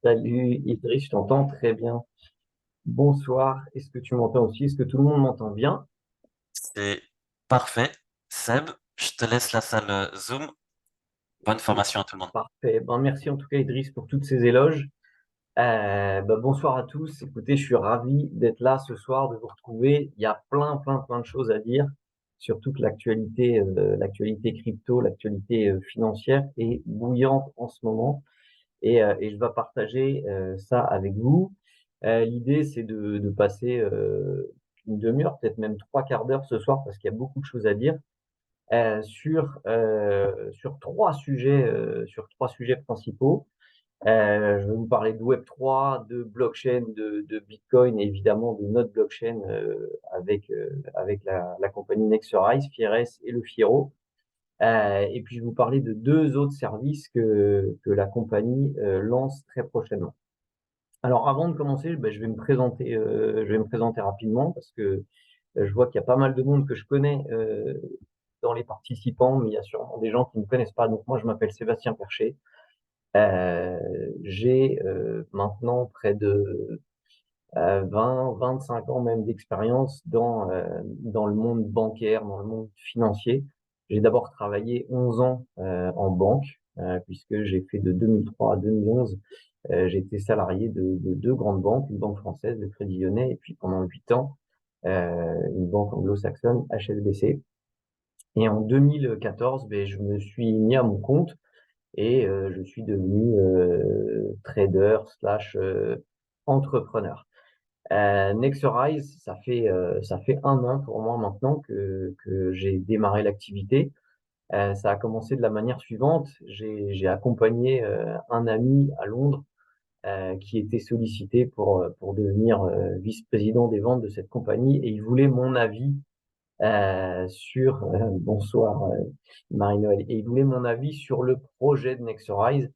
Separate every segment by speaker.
Speaker 1: Salut Idriss, je t'entends très bien. Bonsoir, est-ce que tu m'entends aussi? Est-ce que tout le monde m'entend bien?
Speaker 2: C'est parfait. Seb, je te laisse la salle Zoom. Bonne
Speaker 1: Ok,
Speaker 2: formation à tout le monde.
Speaker 1: parfait. Ben, merci en tout cas Idriss pour toutes ces éloges. Bonsoir à tous. Écoutez, je suis ravi d'être là ce soir, de vous retrouver. Il y a plein de choses à dire, surtout que l'actualité crypto, l'actualité financière est bouillante en ce moment. Et je vais partager ça avec vous. L'idée, c'est de passer une demi-heure, peut-être même trois quarts d'heure ce soir, parce qu'il y a beaucoup de choses à dire sur trois sujets principaux. Je vais vous parler de Web3, de blockchain, de Bitcoin et évidemment de notre blockchain avec la compagnie Nexterize, Fieres et le Fiero. Et puis, je vais vous parler de deux autres services que la compagnie lance très prochainement. Alors, avant de commencer, ben, je vais me présenter rapidement parce que je vois qu'il y a pas mal de monde que je connais dans les participants, mais il y a sûrement des gens qui ne me connaissent pas. Donc, moi, je m'appelle Sébastien Percher. J'ai maintenant près de 25 ans même d'expérience dans le monde bancaire, dans le monde financier. J'ai d'abord travaillé 11 ans en banque, puisque j'ai fait de 2003 à 2011. J'ai été salarié de deux grandes banques, une banque française, le Crédit Lyonnais, et puis pendant 8 ans, une banque anglo-saxonne, HSBC. Et en 2014, ben, je me suis mis à mon compte et je suis devenu trader slash entrepreneur. Nexterize, ça fait un an pour moi maintenant que j'ai démarré l'activité. Ça a commencé de la manière suivante. J'ai accompagné un ami à Londres qui était sollicité pour devenir vice-président des ventes de cette compagnie et il voulait mon avis bonsoir Marie-Noël, et il voulait mon avis sur le projet de Nexterize,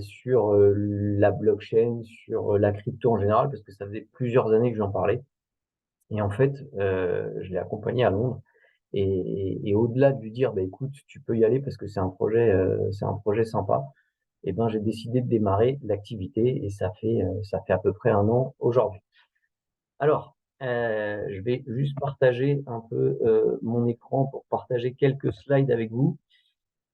Speaker 1: sur la blockchain, sur la crypto en général, parce que ça faisait plusieurs années que j'en parlais. Et en fait, je l'ai accompagné à Londres. Et au-delà de lui dire, bah, écoute, tu peux y aller parce que c'est un projet sympa, et ben, j'ai décidé de démarrer l'activité et ça fait à peu près un an aujourd'hui. Alors, je vais juste partager un peu mon écran pour partager quelques slides avec vous.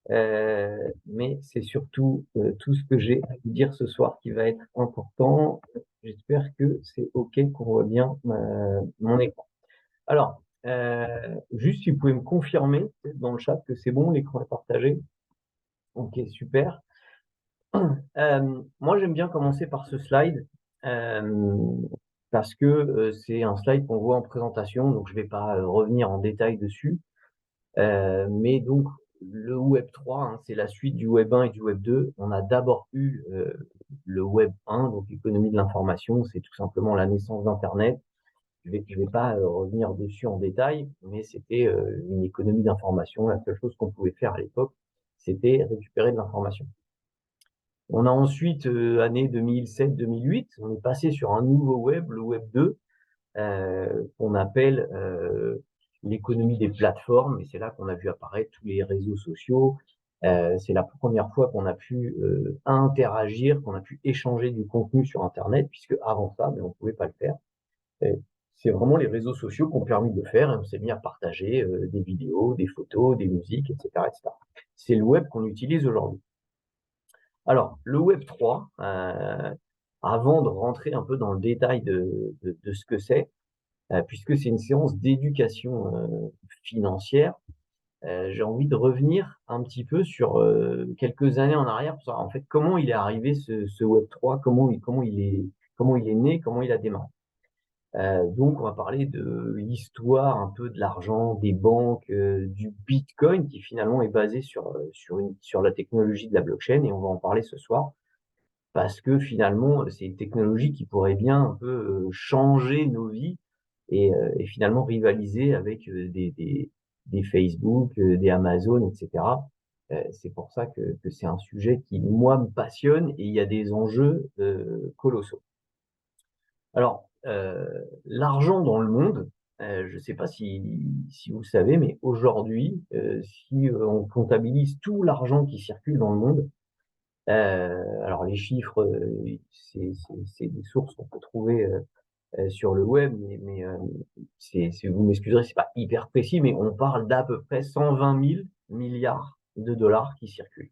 Speaker 1: Mais c'est surtout tout ce que j'ai à vous dire ce soir qui va être important. J'espère que c'est OK qu'on voit bien mon écran. Alors, juste si vous pouvez me confirmer dans le chat que c'est bon, l'écran est partagé. OK, super. Moi, j'aime bien commencer par ce slide euh, parce que c'est un slide qu'on voit en présentation, donc je ne vais pas revenir en détail dessus. Mais donc, le Web 3, hein, c'est la suite du Web 1 et du Web 2. On a d'abord eu le Web 1, donc l'économie de l'information, c'est tout simplement la naissance d'Internet. Je vais pas revenir dessus en détail, mais c'était une économie d'information. La seule chose qu'on pouvait faire à l'époque, c'était récupérer de l'information. On a ensuite, année 2007-2008, on est passé sur un nouveau web, le Web 2, qu'on appelle l'économie des plateformes. Et c'est là qu'on a vu apparaître tous les réseaux sociaux. C'est la première fois qu'on a pu interagir, qu'on a pu échanger du contenu sur Internet, puisque avant ça, mais on ne pouvait pas le faire. Et c'est vraiment les réseaux sociaux qui ont permis de le faire et on s'est mis à partager des vidéos, des photos, des musiques, etc., etc. C'est le web qu'on utilise aujourd'hui. Alors, le Web 3, avant de rentrer un peu dans le détail de ce que c'est, puisque c'est une séance d'éducation financière, j'ai envie de revenir un petit peu sur quelques années en arrière pour savoir en fait comment il est arrivé ce Web 3, comment il est né, comment il a démarré. Donc, on va parler de l'histoire un peu de l'argent, des banques, du Bitcoin qui finalement est basé sur la technologie de la blockchain et on va en parler ce soir parce que finalement, c'est une technologie qui pourrait bien un peu changer nos vies et finalement rivaliser avec des Facebook, des Amazon, etc. C'est pour ça que c'est un sujet qui, moi, me passionne et il y a des enjeux colossaux. Alors, l'argent dans le monde, je ne sais pas si vous savez, mais aujourd'hui, si on comptabilise tout l'argent qui circule dans le monde, Alors les chiffres, c'est des sources qu'on peut trouver sur le web, vous m'excuserez, c'est pas hyper précis, mais on parle d'à peu près 120 000 milliards de dollars qui circulent.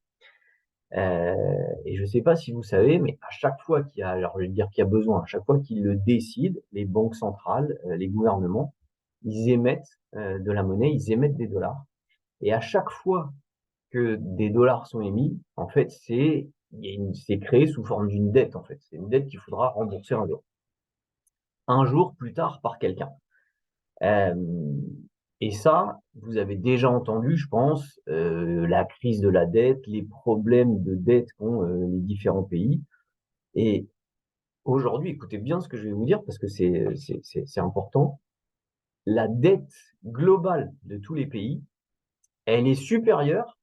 Speaker 1: Et je ne sais pas si vous savez, mais à chaque fois qu'il y a, alors je vais dire qu'il y a besoin, à chaque fois qu'ils le décident, les banques centrales, les gouvernements, ils émettent de la monnaie, ils émettent des dollars. Et à chaque fois que des dollars sont émis, en fait, c'est créé sous forme d'une dette, en fait. C'est une dette qu'il faudra rembourser un jour plus tard par quelqu'un. Euh, et ça, vous avez déjà entendu, je pense, la crise de la dette, les problèmes de dette qu'ont les différents pays. Et aujourd'hui, écoutez bien ce que je vais vous dire parce que c'est important. La dette globale de tous les pays, elle est supérieure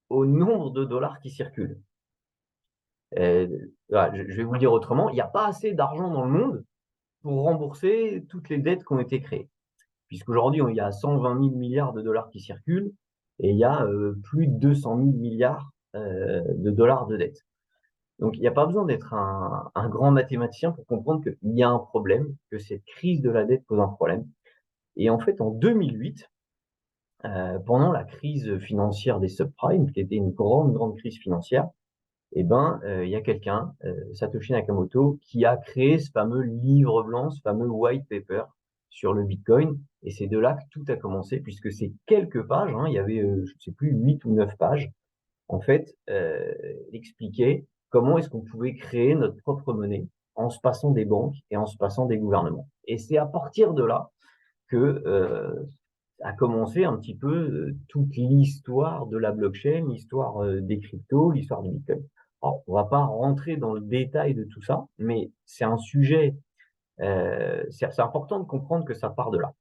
Speaker 1: au nombre de dollars qui circulent. Euh, voilà, je vais vous le dire autrement, il n'y a pas assez d'argent dans le monde pour rembourser toutes les dettes qui ont été créées. Puisqu'aujourd'hui, il y a 120 000 milliards de dollars qui circulent et il y a plus de 200 000 milliards de dollars de dettes. Donc, il n'y a pas besoin d'être un grand mathématicien pour comprendre qu'il y a un problème, que cette crise de la dette pose un problème. Et en fait, en 2008, pendant la crise financière des subprimes, qui était une grande crise financière, il y a quelqu'un, Satoshi Nakamoto, qui a créé ce fameux livre blanc, ce fameux white paper sur le Bitcoin. Et c'est de là que tout a commencé, puisque c'est quelques pages, hein, il y avait, je ne sais plus, 8 ou 9 pages, en fait, expliquaient comment est-ce qu'on pouvait créer notre propre monnaie en se passant des banques et en se passant des gouvernements. Et c'est à partir de là que a commencé un petit peu toute l'histoire de la blockchain, l'histoire des cryptos, l'histoire du Bitcoin. Alors, on va pas rentrer dans le détail de tout ça, mais c'est un sujet, c'est important de comprendre que ça part de là.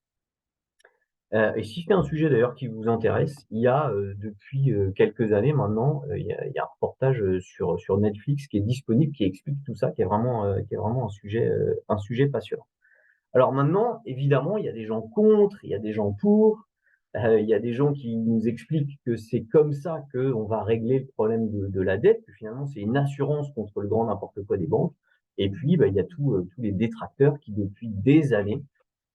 Speaker 1: Et si c'est un sujet d'ailleurs qui vous intéresse, il y a depuis quelques années maintenant, il y a un reportage sur Netflix qui est disponible, qui explique tout ça, qui est vraiment un sujet passionnant. Alors maintenant, évidemment, il y a des gens contre, il y a des gens pour, il y a des gens qui nous expliquent que c'est comme ça qu'on va régler le problème de la dette, que finalement c'est une assurance contre le grand n'importe quoi des banques. Et puis, il y a tous les détracteurs qui, depuis des années,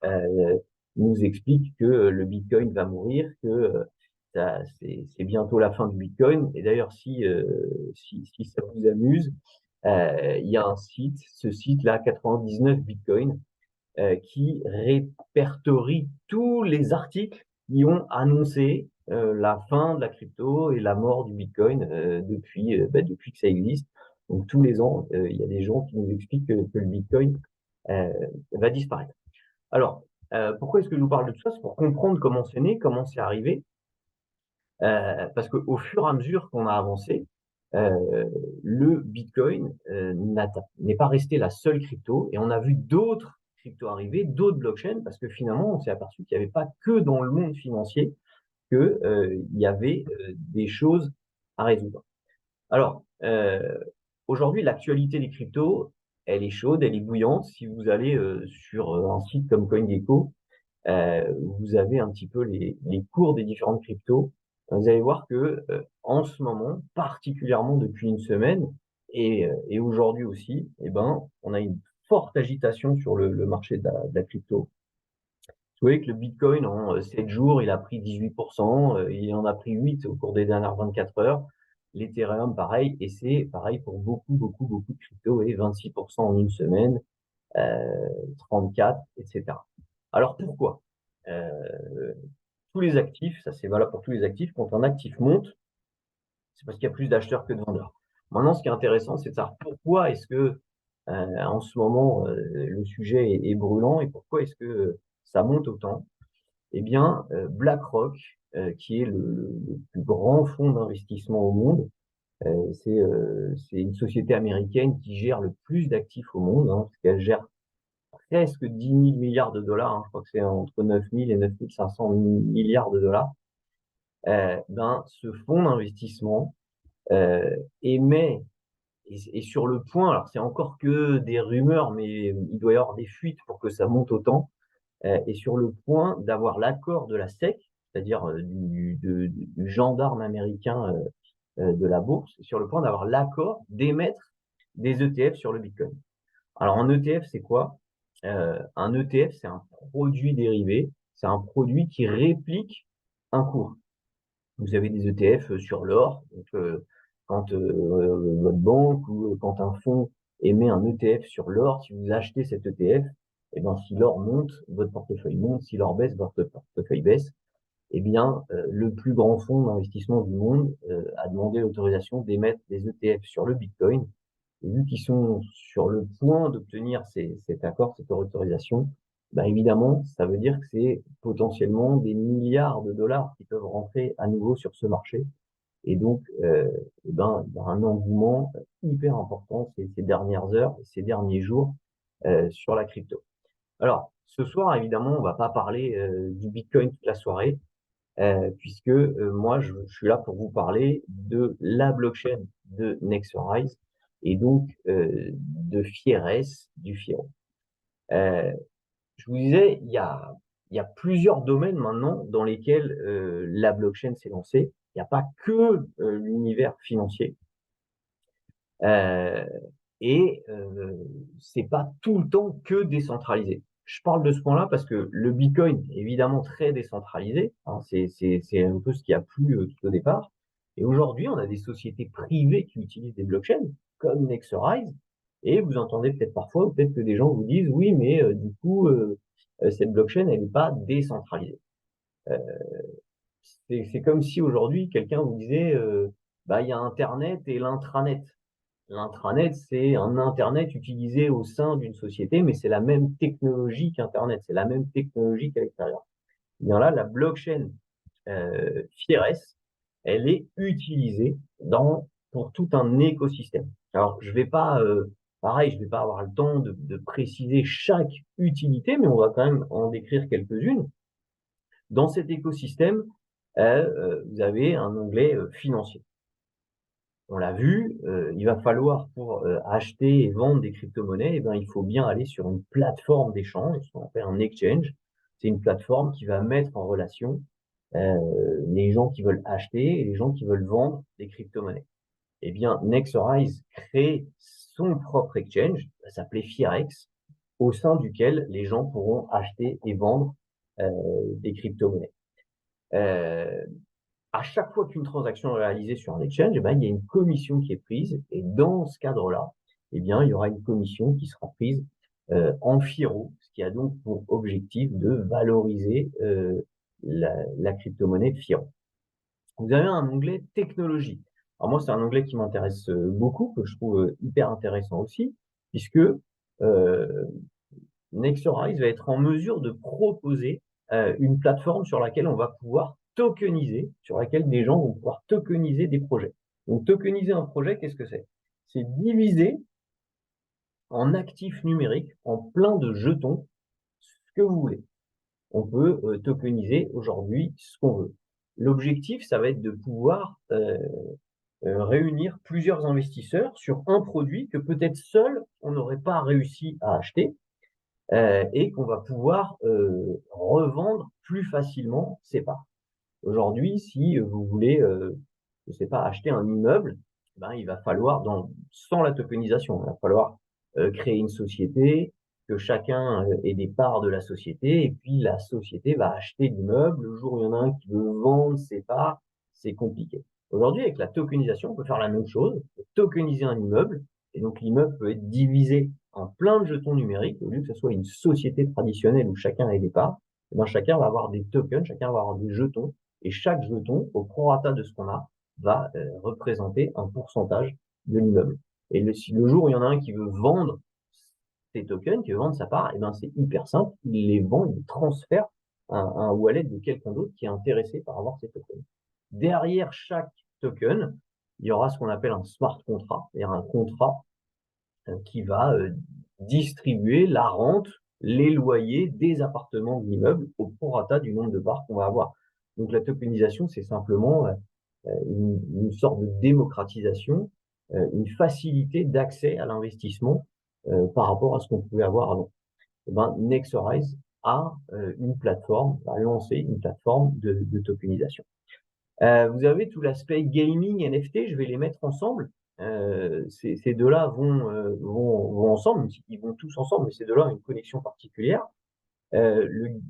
Speaker 1: euh, nous expliquent que le Bitcoin va mourir, que c'est bientôt la fin du Bitcoin. Et d'ailleurs, si ça vous amuse, il y a un site, ce site-là, 99 Bitcoin, qui répertorie tous les articles qui ont annoncé la fin de la crypto et la mort du Bitcoin depuis que ça existe. Donc tous les ans, il y a des gens qui nous expliquent que le Bitcoin euh, va disparaître. Alors, pourquoi est-ce que je vous parle de tout ça? C'est pour comprendre comment c'est né, comment c'est arrivé. Parce qu'au fur et à mesure qu'on a avancé, euh, le Bitcoin n'est pas resté la seule crypto et on a vu d'autres cryptos arriver, d'autres blockchains, parce que finalement, on s'est aperçu qu'il n'y avait pas que dans le monde financier qu'il y avait des choses à résoudre. Alors, aujourd'hui, l'actualité des cryptos, elle est chaude, elle est bouillante. Si vous allez sur un site comme CoinGecko, vous avez un petit peu les cours des différentes cryptos. Vous allez voir que en ce moment, particulièrement depuis une semaine et aujourd'hui aussi, on a une forte agitation sur le marché de la crypto. Vous voyez que le Bitcoin, en 7 jours, il a pris 18%, il en a pris 8 au cours des dernières 24 heures. L'Ethereum, pareil, et c'est pareil pour beaucoup de cryptos, et 26% en une semaine, 34, etc. Alors pourquoi? Euh, tous les actifs, ça c'est valable pour tous les actifs, quand un actif monte, c'est parce qu'il y a plus d'acheteurs que de vendeurs. Maintenant, ce qui est intéressant, c'est de savoir pourquoi est-ce que en ce moment le sujet est brûlant et pourquoi est-ce que ça monte autant. Eh bien, BlackRock, qui est le plus grand fonds d'investissement au monde, c'est une société américaine qui gère le plus d'actifs au monde, hein, parce qu'elle gère presque 10 000 milliards de dollars, hein, je crois que c'est entre 9 000 et 9 500 milliards de dollars. Ce fonds d'investissement émet, et sur le point, alors c'est encore que des rumeurs, mais il doit y avoir des fuites pour que ça monte autant, est sur le point d'avoir l'accord de la SEC, c'est-à-dire du gendarme américain de la bourse est sur le point d'avoir l'accord d'émettre des ETF sur le Bitcoin. Alors, un ETF, c'est quoi? Un ETF, c'est un produit dérivé, c'est un produit qui réplique un cours. Vous avez des ETF sur l'or, donc quand votre banque ou quand un fonds émet un ETF sur l'or, si vous achetez cet ETF, eh ben, si l'or monte, votre portefeuille monte, si l'or baisse, votre portefeuille baisse. Eh bien, le plus grand fonds d'investissement du monde a demandé l'autorisation d'émettre des ETF sur le Bitcoin. Et vu qu'ils sont sur le point d'obtenir cet accord, cette autorisation, bah évidemment, ça veut dire que c'est potentiellement des milliards de dollars qui peuvent rentrer à nouveau sur ce marché. Et donc, eh ben, il y a un engouement hyper important ces dernières heures, ces derniers jours sur la crypto. Alors, ce soir, évidemment, on va pas parler du Bitcoin toute la soirée puisque moi, je suis là pour vous parler de la blockchain de Nexorize et donc de Fieres, du Fiero. Je vous disais, il y a plusieurs domaines maintenant dans lesquels la blockchain s'est lancée. Il n'y a pas que l'univers financier. Euh, et c'est pas tout le temps que décentralisé. Je parle de ce point-là parce que le Bitcoin est évidemment très décentralisé, hein, c'est un peu ce qui a plu tout au départ. Et aujourd'hui, on a des sociétés privées qui utilisent des blockchains comme Nexorize, et vous entendez peut-être parfois, ou peut-être que des gens vous disent, oui, mais du coup, cette blockchain, elle n'est pas décentralisée. Euh, c'est comme si aujourd'hui, quelqu'un vous disait, bah, il y a Internet et l'intranet. L'intranet, c'est un Internet utilisé au sein d'une société, mais c'est la même technologie qu'Internet, c'est la même technologie qu'à l'extérieur. Et bien là, la blockchain Fieres, elle est utilisée pour tout un écosystème. Alors, je vais pas, pareil, je vais pas avoir le temps de préciser chaque utilité, mais on va quand même en décrire quelques-unes. Dans cet écosystème, vous avez un onglet financier. On l'a vu, il va falloir pour acheter et vendre des crypto-monnaies, eh ben, il faut bien aller sur une plateforme d'échange, ce qu'on appelle un exchange. C'est une plateforme qui va mettre en relation les gens qui veulent acheter et les gens qui veulent vendre des crypto-monnaies. Eh bien, Nexorize crée son propre exchange, ça s'appelait Firex, au sein duquel les gens pourront acheter et vendre des crypto-monnaies. À chaque fois qu'une transaction est réalisée sur un exchange, eh ben, il y a une commission qui est prise. Et dans ce cadre-là, eh bien, il y aura une commission qui sera prise en FIRO, ce qui a donc pour objectif de valoriser la crypto-monnaie FIRO. Vous avez un onglet technologie. Alors moi, c'est un onglet qui m'intéresse beaucoup, que je trouve hyper intéressant aussi, puisque Nexorize va être en mesure de proposer une plateforme sur laquelle on va pouvoir tokeniser, sur laquelle des gens vont pouvoir tokeniser des projets. Donc, tokeniser un projet, qu'est-ce que c'est? C'est diviser en actifs numériques, en plein de jetons, ce que vous voulez. On peut tokeniser aujourd'hui ce qu'on veut. L'objectif, ça va être de pouvoir réunir plusieurs investisseurs sur un produit que peut-être seul, on n'aurait pas réussi à acheter, et qu'on va pouvoir revendre plus facilement ses parts. Aujourd'hui, si vous voulez, je sais pas, acheter un immeuble, ben, il va falloir, sans la tokenisation, il va falloir créer une société, que chacun ait des parts de la société, et puis la société va acheter l'immeuble. Le jour où il y en a un qui veut vendre ses parts, c'est compliqué. Aujourd'hui, avec la tokenisation, on peut faire la même chose, tokeniser un immeuble, et donc l'immeuble peut être divisé en plein de jetons numériques, au lieu que ce soit une société traditionnelle où chacun ait des parts, et ben chacun va avoir des tokens, chacun va avoir des jetons, et chaque jeton, au prorata de ce qu'on a, va représenter un pourcentage de l'immeuble. Et si le jour où il y en a un qui veut vendre ses tokens, qui veut vendre sa part, et ben c'est hyper simple, il les vend, il les transfère à un wallet de quelqu'un d'autre qui est intéressé par avoir ces tokens. Derrière chaque token, il y aura ce qu'on appelle un smart contract, c'est-à-dire un contrat qui va distribuer la rente, les loyers des appartements de l'immeuble au prorata du nombre de parts qu'on va avoir. Donc la tokenisation, c'est simplement une sorte de démocratisation, une facilité d'accès à l'investissement par rapport à ce qu'on pouvait avoir avant. Et ben, Nexorize a une plateforme, a lancé une plateforme de tokenisation. Vous avez tout l'aspect gaming NFT, je vais les mettre ensemble. Ces 2-là vont ensemble, ils vont tous ensemble, mais ces 2-là ont une connexion particulière. Le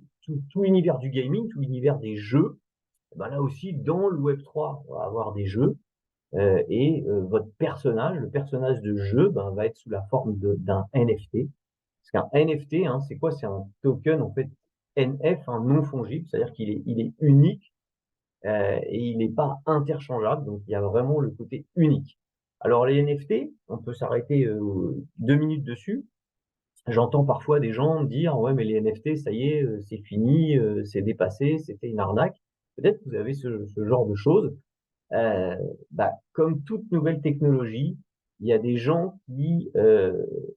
Speaker 1: tout l'univers du gaming, tout l'univers des jeux, bah, là aussi, dans le Web3, on va avoir des jeux, votre personnage, le personnage de jeu, ben, va être sous la forme d'un NFT. Parce qu'un NFT, hein, c'est quoi? C'est un token, en fait, NF, un non fongible, c'est-à-dire il est unique, et il n'est pas interchangeable, donc il y a vraiment le côté unique. Alors les NFT, on peut s'arrêter 2 minutes dessus. J'entends parfois des gens dire ouais mais les NFT ça y est c'est fini, c'est dépassé, c'était une arnaque. Peut-être que vous avez ce genre de choses. Euh, Comme toute nouvelle technologie, il y a des gens qui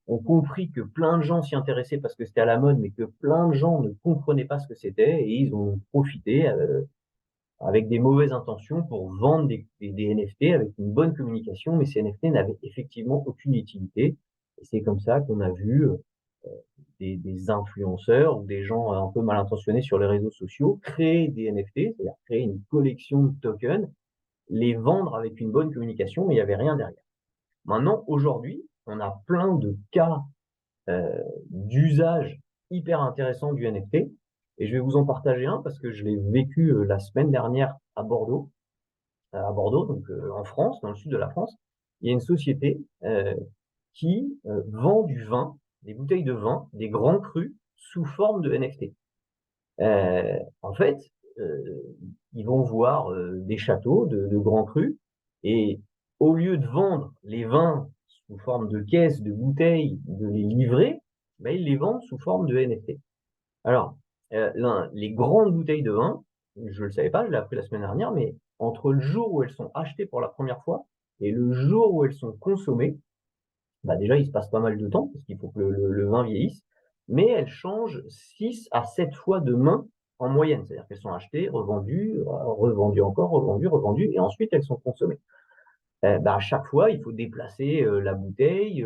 Speaker 1: ont compris que plein de gens s'y intéressaient parce que c'était à la mode, mais que plein de gens ne comprenaient pas ce que c'était et ils ont profité avec des mauvaises intentions pour vendre des NFT avec une bonne communication, mais ces NFT n'avaient effectivement aucune utilité. Et c'est comme ça qu'on a vu des influenceurs ou des gens un peu mal intentionnés sur les réseaux sociaux créer des NFT, c'est-à-dire créer une collection de tokens, les vendre avec une bonne communication, mais il n'y avait rien derrière. Maintenant, aujourd'hui, on a plein de cas d'usage hyper intéressants du NFT. Et je vais vous en partager un parce que je l'ai vécu la semaine dernière à Bordeaux, donc en France, dans le sud de la France. Il y a une société qui vend du vin, des bouteilles de vin, des grands crus sous forme de NFT. En fait, euh, ils vont voir des châteaux de grands crus et au lieu de vendre les vins sous forme de caisses, de bouteilles, de les livrer, ben, ils les vendent sous forme de NFT. Alors, les grandes bouteilles de vin, je ne le savais pas, je l'ai appris la semaine dernière, mais entre le jour où elles sont achetées pour la première fois et le jour où elles sont consommées, bah déjà, il se passe pas mal de temps, parce qu'il faut que le vin vieillisse, mais elles changent 6 à 7 fois de main en moyenne. C'est-à-dire qu'elles sont achetées, revendues, revendues encore, revendues, revendues, et ensuite elles sont consommées. À chaque fois, il faut déplacer la bouteille,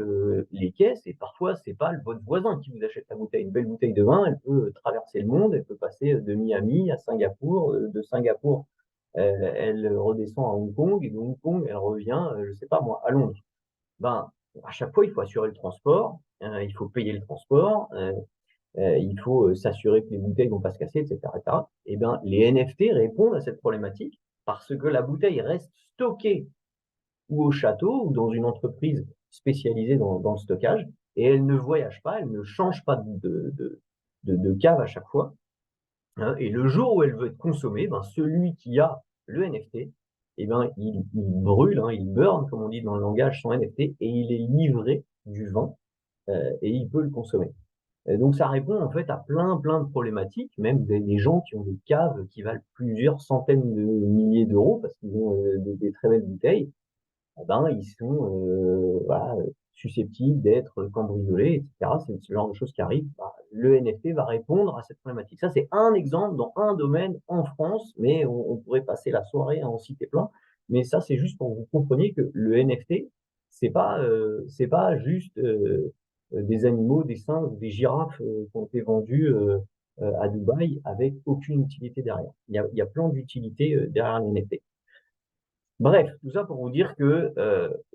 Speaker 1: les caisses, et parfois, c'est pas votre voisin qui vous achète la bouteille. Une belle bouteille de vin, elle peut traverser le monde, elle peut passer de Miami à Singapour, de Singapour, elle redescend à Hong Kong, et de Hong Kong, elle revient, je sais pas moi, à Londres. Ben, à chaque fois, il faut assurer le transport, il faut payer le transport, il faut s'assurer que les bouteilles vont pas se casser, etc., etc. Et bien, les NFT répondent à cette problématique parce que la bouteille reste stockée ou au château ou dans une entreprise spécialisée dans le stockage et elle ne voyage pas, elle ne change pas de cave à chaque fois. Hein, et le jour où elle veut être consommée, ben, celui qui a le NFT, eh ben, il brûle, hein, il burn, comme on dit dans le langage, son NFT et il est livré du vin et il peut le consommer. Donc ça répond en fait à plein de problématiques, même des gens qui ont des caves qui valent plusieurs centaines de milliers d'euros parce qu'ils ont des très belles bouteilles, eh ben, ils sont voilà, susceptibles d'être cambriolés, etc. C'est ce genre de choses qui arrivent. Bah, le NFT va répondre à cette problématique. Ça, c'est un exemple dans un domaine en France, mais on pourrait passer la soirée à en citer plein. Mais ça, c'est juste pour que vous compreniez que le NFT, c'est pas juste des animaux, des singes, des girafes qui ont été vendus à Dubaï avec aucune utilité derrière. Il y a plein d'utilités derrière les NFT. Bref, tout ça pour vous dire que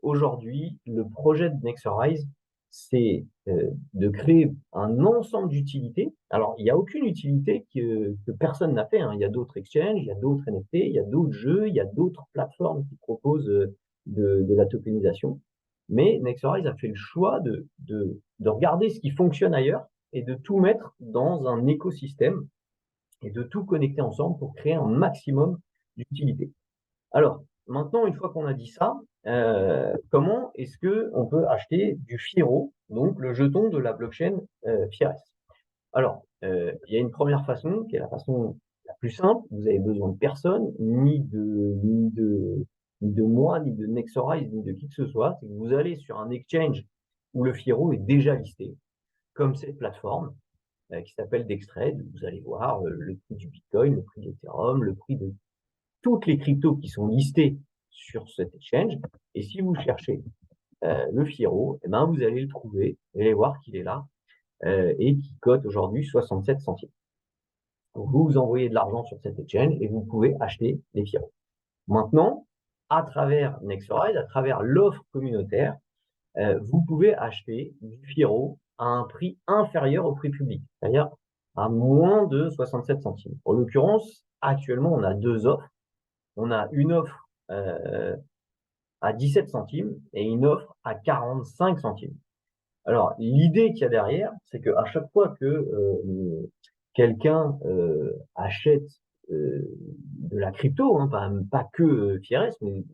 Speaker 1: aujourd'hui, le projet de Nexorize, c'est de créer un ensemble d'utilités. Alors, il n'y a aucune utilité que personne n'a fait, hein. Il y a d'autres exchanges, il y a d'autres NFT, il y a d'autres jeux, il y a d'autres plateformes qui proposent de la tokenisation. Mais Nexorize a fait le choix de regarder ce qui fonctionne ailleurs et de tout mettre dans un écosystème et de tout connecter ensemble pour créer un maximum d'utilités. Alors, maintenant, une fois qu'on a dit ça, comment est-ce que on peut acheter du FIRO, donc le jeton de la blockchain FIRES? Alors, il y a une première façon, qui est la façon la plus simple. Vous avez besoin de personne, ni de moi, ni de Nexorize, ni de qui que ce soit. C'est que vous allez sur un exchange où le FIRO est déjà listé, comme cette plateforme qui s'appelle Dextrade. Vous allez voir le prix du Bitcoin, le prix de l'Ethereum, le prix de toutes les cryptos qui sont listées sur cet exchange. Et si vous cherchez le FIRO, eh ben, vous allez le trouver, vous allez voir qu'il est là et qui cote aujourd'hui 67 centimes. Donc, vous envoyez de l'argent sur cet exchange et vous pouvez acheter les FIRO. Maintenant, à travers Nexoride, à travers l'offre communautaire, vous pouvez acheter du Firo à un prix inférieur au prix public, c'est-à-dire à moins de 67 centimes. En l'occurrence, actuellement, on a deux offres. On a une offre à 17 centimes et une offre à 45 centimes. Alors, l'idée qu'il y a derrière, c'est qu'à chaque fois que quelqu'un achète de la crypto, hein, pas que Fieres, mais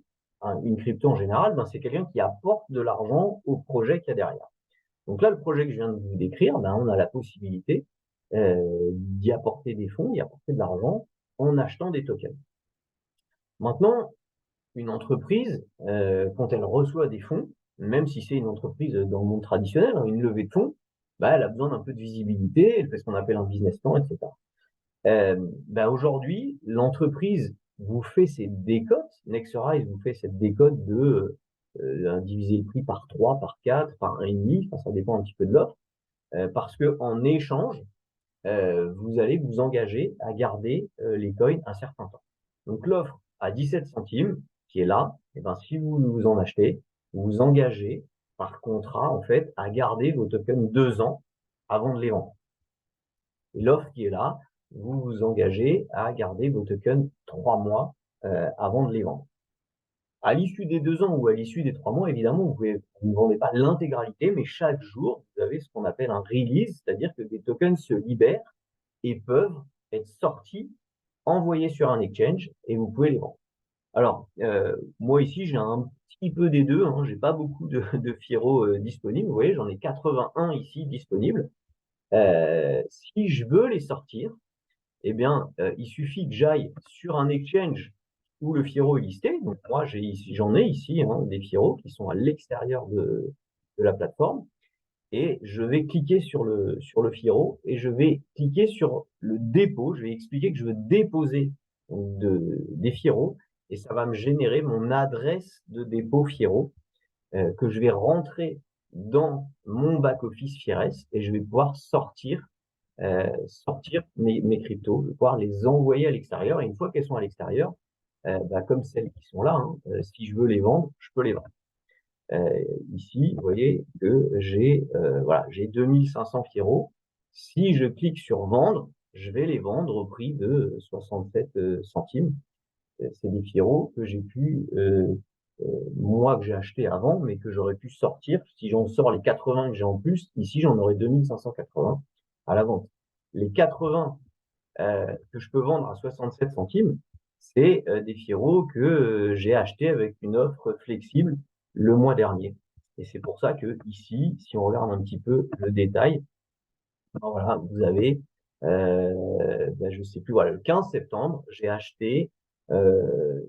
Speaker 1: une crypto en général, ben, c'est quelqu'un qui apporte de l'argent au projet qu'il y a derrière. Donc là, le projet que je viens de vous décrire, ben, on a la possibilité d'y apporter des fonds, d'y apporter de l'argent en achetant des tokens. Maintenant, une entreprise, quand elle reçoit des fonds, même si c'est une entreprise dans le monde traditionnel, hein, une levée de fonds, bah, elle a besoin d'un peu de visibilité, elle fait ce qu'on appelle un business plan, etc. Bah, aujourd'hui, l'entreprise vous fait ses décotes, Nexorise vous fait cette décote de diviser le prix par 3, par 4, par 1,5, enfin, ça dépend un petit peu de l'offre, parce que en échange, vous allez vous engager à garder les coins un certain temps. Donc l'offre à 17 centimes, qui est là, et ben, si vous vous en achetez, vous vous engagez par contrat en fait à garder vos tokens 2 ans avant de les vendre. Et l'offre qui est là, vous vous engagez à garder vos tokens 3 mois avant de les vendre. À l'issue des 2 ans ou à l'issue des 3 mois, évidemment, vous ne vendez pas l'intégralité, mais chaque jour, vous avez ce qu'on appelle un release, c'est-à-dire que des tokens se libèrent et peuvent être sortis, envoyés sur un exchange et vous pouvez les vendre. Alors, moi ici, j'ai un petit peu des deux, hein, j'ai pas beaucoup de Firo disponibles. Vous voyez, j'en ai 81 ici disponibles. Si je veux les sortir, eh bien, il suffit que j'aille sur un exchange où le Firo est listé. Donc moi, j'en ai ici hein, des Firo qui sont à l'extérieur de la plateforme et je vais cliquer sur le Firo et je vais cliquer sur le dépôt. Je vais expliquer que je veux déposer des Firo et ça va me générer mon adresse de dépôt Firo que je vais rentrer dans mon back-office Fieres et je vais pouvoir sortir mes cryptos, je vais pouvoir les envoyer à l'extérieur et une fois qu'elles sont à l'extérieur, bah, comme celles qui sont là, hein, si je veux les vendre, je peux les vendre. Ici, vous voyez que j'ai 2500 Firo. Si je clique sur vendre, je vais les vendre au prix de 67 centimes. C'est des Firo que j'ai pu, moi que j'ai acheté avant, mais que j'aurais pu sortir. Si j'en sors les 80 que j'ai en plus, ici j'en aurais 2580 à la vente. Les 80 que je peux vendre à 67 centimes, c'est des Firo que j'ai acheté avec une offre flexible le mois dernier. Et c'est pour ça que ici, si on regarde un petit peu le détail, voilà, vous avez, je sais plus, voilà, le 15 septembre, j'ai acheté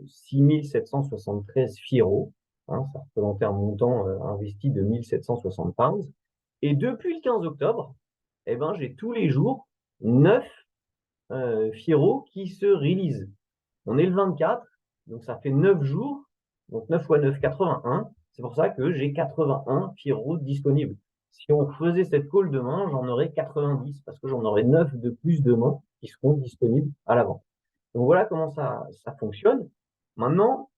Speaker 1: 6773 Firo, hein, ça représentait un montant investi de 1760 pounds. Et depuis le 15 octobre, eh ben, j'ai tous les jours 9 Firo qui se release. On est le 24, donc ça fait 9 jours, donc 9 fois 9, 81. C'est pour ça que j'ai 81 Firo disponibles. Si on faisait cette call demain, j'en aurais 90 parce que j'en aurais 9 de plus demain qui seront disponibles à la vente. Donc voilà comment ça fonctionne. Maintenant,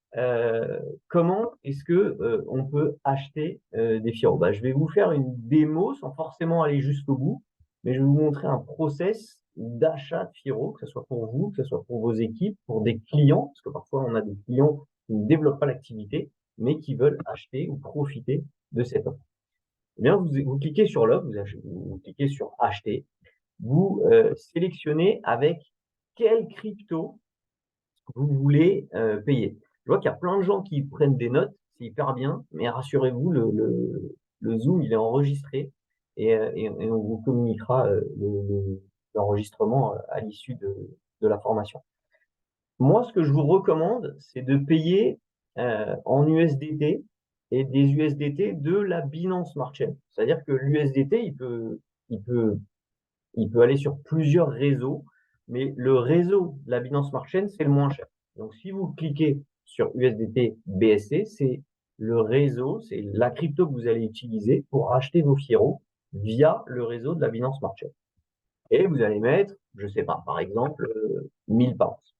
Speaker 1: comment est-ce que on peut acheter des Firo? Bah, je vais vous faire une démo sans forcément aller jusqu'au bout, mais je vais vous montrer un process d'achat de Firo, que ce soit pour vous, que ce soit pour vos équipes, pour des clients, parce que parfois on a des clients qui ne développent pas l'activité, mais qui veulent acheter ou profiter de cette offre. Eh bien, vous cliquez sur l'offre, vous cliquez sur acheter, vous sélectionnez avec quelle crypto vous voulez payer. Je vois qu'il y a plein de gens qui prennent des notes, c'est hyper bien, mais rassurez-vous, le Zoom, il est enregistré et on vous communiquera l'enregistrement à l'issue de la formation. Moi, ce que je vous recommande, c'est de payer en USDT et des USDT de la Binance Smart Chain. C'est-à-dire que l'USDT, il peut aller sur plusieurs réseaux, mais le réseau de la Binance Smart Chain, c'est le moins cher. Donc, si vous cliquez sur USDT BSC, c'est le réseau, c'est la crypto que vous allez utiliser pour acheter vos Firo via le réseau de la Binance Smart Chain. Et vous allez mettre, je sais pas, par exemple, 1000 pounds.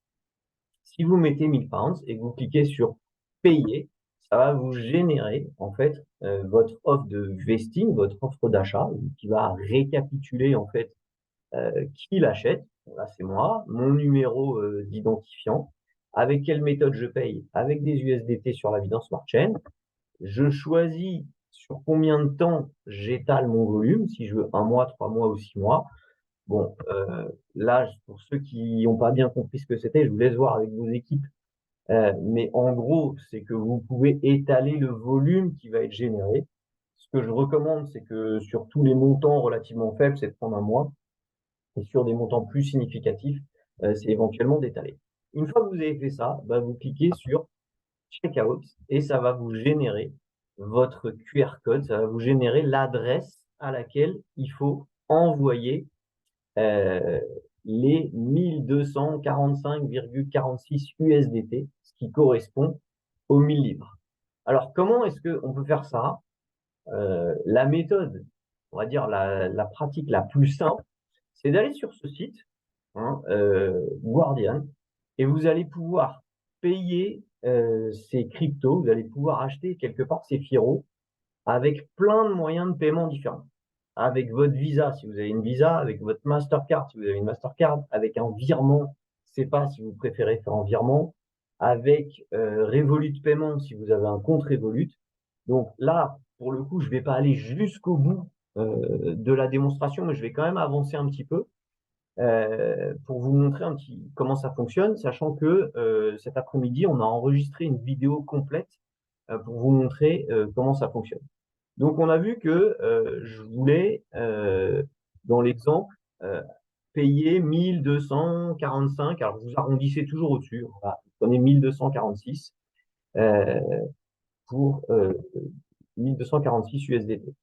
Speaker 1: Si vous mettez 1000 pounds et que vous cliquez sur payer, ça va vous générer en fait votre offre de vesting, votre offre d'achat, qui va récapituler en fait qui l'achète. Là, c'est moi, mon numéro d'identifiant, avec quelle méthode je paye, avec des USDT sur la Binance Smart Chain. Je choisis sur combien de temps j'étale mon volume, si je veux 1 mois, 3 mois ou 6 mois. Bon, là, pour ceux qui n'ont pas bien compris ce que c'était, je vous laisse voir avec vos équipes. Mais en gros, c'est que vous pouvez étaler le volume qui va être généré. Ce que je recommande, c'est que sur tous les montants relativement faibles, c'est de prendre un mois. Et sur des montants plus significatifs, c'est éventuellement d'étaler. Une fois que vous avez fait ça, bah, vous cliquez sur Checkout et ça va vous générer votre QR code, ça va vous générer l'adresse à laquelle il faut envoyer euh, les 1245,46 USDT, ce qui correspond aux 1000 livres. Alors, comment est-ce qu'on peut faire ça? La méthode, on va dire la pratique la plus simple, c'est d'aller sur ce site, hein, Guardian, et vous allez pouvoir payer ces cryptos, vous allez pouvoir acheter quelque part ces FIRO avec plein de moyens de paiement différents. Avec votre Visa, si vous avez une Visa, avec votre Mastercard, si vous avez une Mastercard, avec un virement, c'est pas si vous préférez faire un virement, avec Revolut Paiement, si vous avez un compte Revolut. Donc là, pour le coup, je vais pas aller jusqu'au bout de la démonstration, mais je vais quand même avancer un petit peu pour vous montrer un petit comment ça fonctionne, sachant que cet après-midi, on a enregistré une vidéo complète pour vous montrer comment ça fonctionne. Donc, on a vu que je voulais, dans l'exemple, payer 1245. Alors, vous arrondissez toujours au-dessus. Voilà, vous prenez 1246 euh, pour 1246 USDT. Il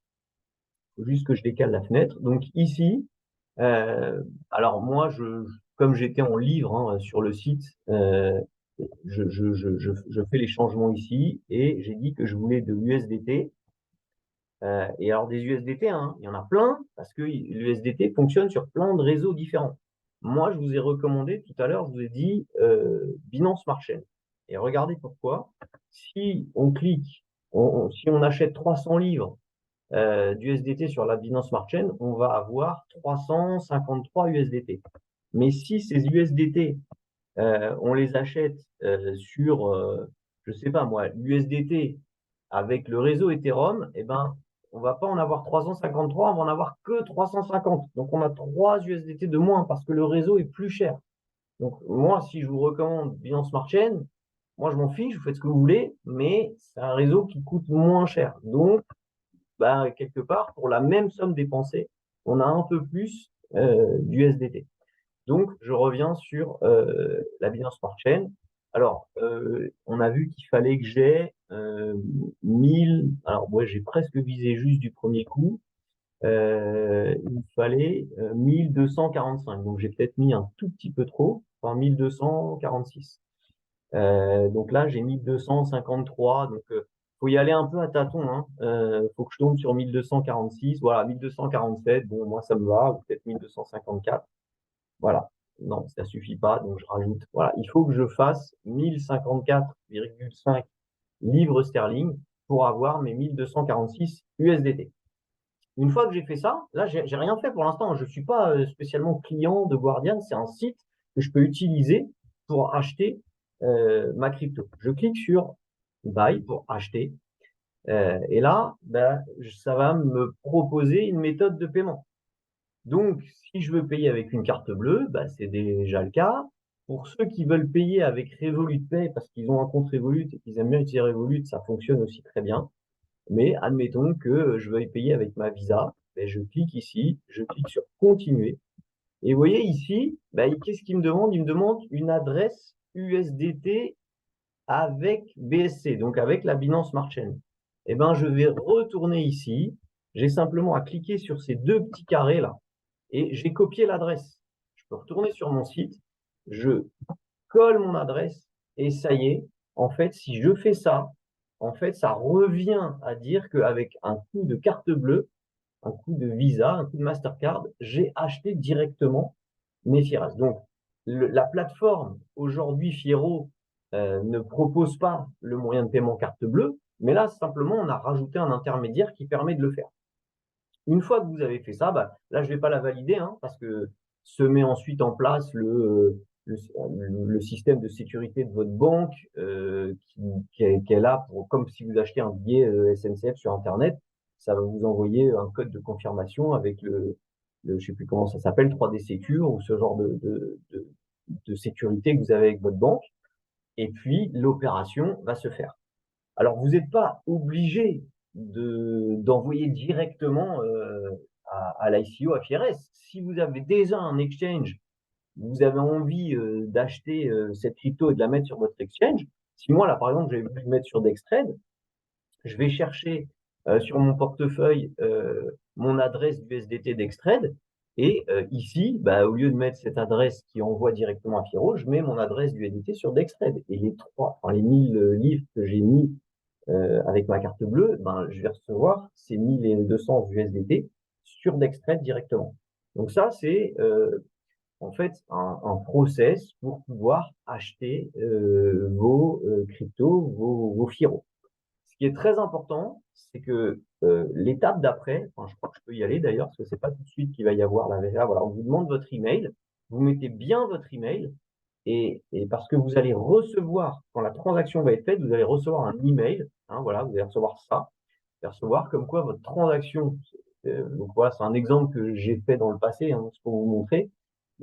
Speaker 1: faut juste que je décale la fenêtre. Donc, ici, alors moi, comme j'étais en livre hein, sur le site, je fais les changements ici et j'ai dit que je voulais de l'USDT. Et alors des USDT, hein, il y en a plein parce que l'USDT fonctionne sur plein de réseaux différents. Moi, je vous ai recommandé tout à l'heure, je vous ai dit Binance Smart Chain. Et regardez pourquoi. Si on clique, si on achète 300 livres d'USDT sur la Binance Smart Chain, on va avoir 353 USDT. Mais si ces USDT, on les achète sur, je sais pas moi, l'USDT avec le réseau Ethereum, eh ben, on va pas en avoir 353, on va en avoir que 350. Donc, on a 3 USDT de moins parce que le réseau est plus cher. Donc, moi, si je vous recommande Binance Smart Chain, moi, je m'en fiche, vous faites ce que vous voulez, mais c'est un réseau qui coûte moins cher. Donc, bah, quelque part, pour la même somme dépensée, on a un peu plus d'USDT. Donc, je reviens sur la Binance Smart Chain. Alors, on a vu qu'il fallait que j'ai 1000. Alors, moi, j'ai presque visé juste du premier coup. Il fallait 1245. Donc, j'ai peut-être mis un tout petit peu trop, enfin 1246. Donc là, j'ai 1253. Donc, faut y aller un peu à tâtons. Hein. Faut que je tombe sur 1246. Voilà, 1247. Bon, moi, ça me va. Ou peut-être 1254. Voilà. Non, ça suffit pas. Donc, je rajoute. Voilà, il faut que je fasse 1054,5 livres sterling pour avoir mes 1246 USDT. Une fois que j'ai fait ça, là, j'ai rien fait pour l'instant. Je suis pas spécialement client de Guardian. C'est un site que je peux utiliser pour acheter ma crypto. Je clique sur Buy pour acheter. Et là, ben, ça va me proposer une méthode de paiement. Donc, si je veux payer avec une carte bleue, ben, c'est déjà le cas. Pour ceux qui veulent payer avec Revolut Pay parce qu'ils ont un compte Revolut et qu'ils aiment bien utiliser Revolut, ça fonctionne aussi très bien. Mais admettons que je veuille payer avec ma Visa, ben, je clique ici, je clique sur Continuer. Et vous voyez ici, ben, qu'est-ce qu'il me demande? Il me demande une adresse USDT avec BSC, donc avec la Binance Smart Chain. Eh ben, je vais retourner ici. J'ai simplement à cliquer sur ces deux petits carrés là et j'ai copié l'adresse. Je peux retourner sur mon site, je colle mon adresse et ça y est. En fait, si je fais ça, en fait, ça revient à dire qu'avec un coup de carte bleue, un coup de Visa, un coup de Mastercard, j'ai acheté directement mes Firas. Donc la plateforme, aujourd'hui, Fiero, ne propose pas le moyen de paiement carte bleue, mais là, simplement, on a rajouté un intermédiaire qui permet de le faire. Une fois que vous avez fait ça, bah, là, je ne vais pas la valider, hein, parce que se met ensuite en place le système de sécurité de votre banque qui est là pour, comme si vous achetez un billet SNCF sur Internet, ça va vous envoyer un code de confirmation avec je ne sais plus comment ça s'appelle, 3D Secure ou ce genre de sécurité que vous avez avec votre banque. Et puis, l'opération va se faire. Alors, vous n'êtes pas obligé d'envoyer directement à l'ICO, à Fieres. Si vous avez déjà un exchange, vous avez envie d'acheter cette crypto et de la mettre sur votre exchange. Si moi, là, par exemple, j'ai voulu le mettre sur Dextrade, je vais chercher sur mon portefeuille mon adresse d'USDT Dextrade. Et ici, bah, au lieu de mettre cette adresse qui envoie directement à Fiero, je mets mon adresse d'USDT sur Dextrade. Et les 1000 livres que j'ai mis avec ma carte bleue, ben, je vais recevoir ces 1200 USDT sur Dextrade directement. Donc ça, c'est en fait un process pour pouvoir acheter vos cryptos, vos Fiero. Ce qui est très important, c'est que l'étape d'après, enfin, je crois que je peux y aller d'ailleurs, parce que c'est pas tout de suite qu'il va y avoir la VRA. Voilà, on vous demande votre email, vous mettez bien votre email, et parce que vous allez recevoir, quand la transaction va être faite, vous allez recevoir un email, hein, voilà, vous allez recevoir ça, vous allez recevoir comme quoi votre transaction, donc voilà, c'est un exemple que j'ai fait dans le passé, hein, c'est pour vous montrer,